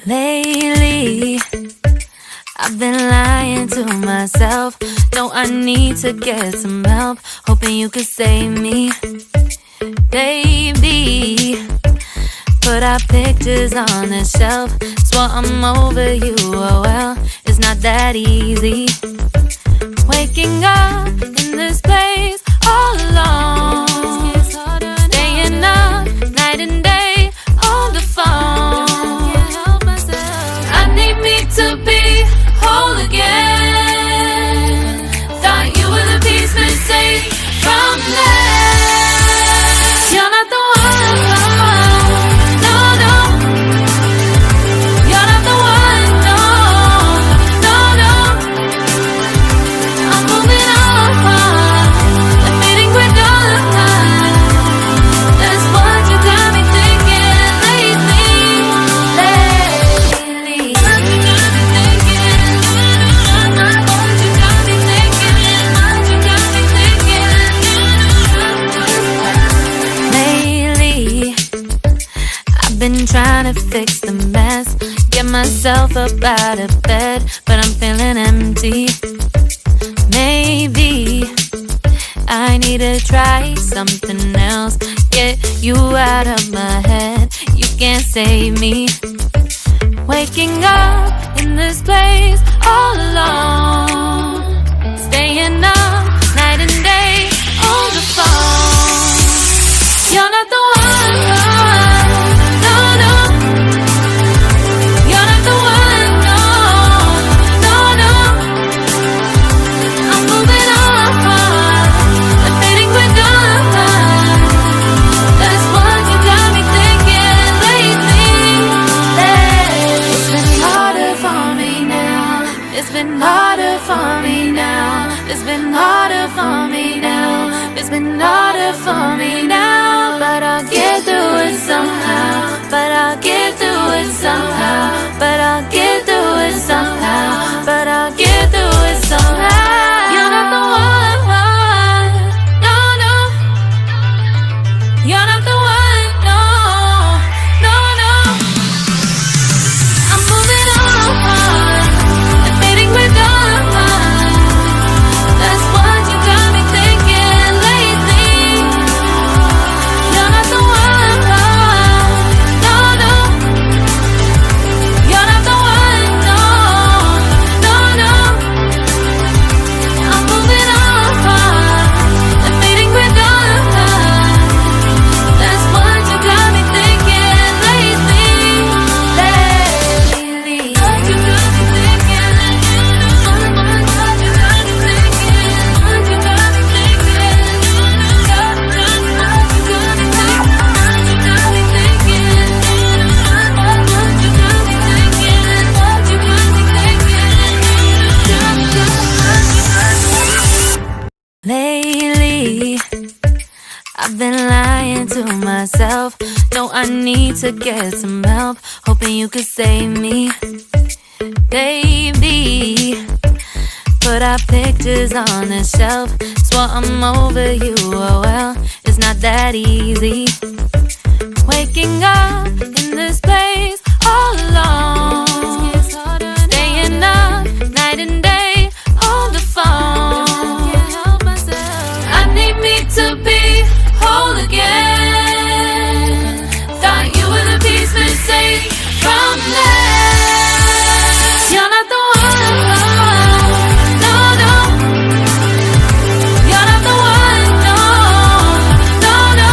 Lately, I've been lying to myself. No, I need to get some help. Hoping you could save me, baby. Put our pictures on the shelf. Swore I'm over you, oh well, it's not that easy. Waking up in this place all alone, staying up night and day on the phone. I need me to be whole again. Thought you were the piece missing from that. You're not the one, no, no. You're not the one, no, no, no. I'm moving on, the feeling we're done. That's what you got me thinking lately. What you got me thinking? What you got me thinking? What you got me thinking? Lately, I've been trying to fix the mess, get myself up out of bed, but I'm feeling empty. Maybe I need to try something else, get you out of my head. You can't save me. Waking up in this place all alone, staying up night and day on the phone. You're not the one, no, no. You're not the one, no, no, no. I'm moving on, the feeling we're done. That's what you got me thinking lately. It's been harder for me now. It's been harder for me now. It's been harder for me now. It's been harder for me now. But I'll get through it somehow. But I'll get through it somehow. But I'll get through it somehow. But I'll get through it somehow. You're not the one, no, no. You're not the one, no, no, no. I'm moving on, the feeling we're done. That's what you got me thinking lately. You're not the one, no, no. You're not the one, no, no, no. I'm moving on, the feeling we're done. That's what you got me thinking lately. What you got me thinking? What you got me thinking? What you got me thinking? What you got me thinking? What you got me thinking? What you got me thinking? Lately, I've been lying to myself. No, I need to get some help. Hoping you could save me, baby. Put our pictures on the shelf. Swore I'm over you, oh well, it's not that easy. Waking up in this place all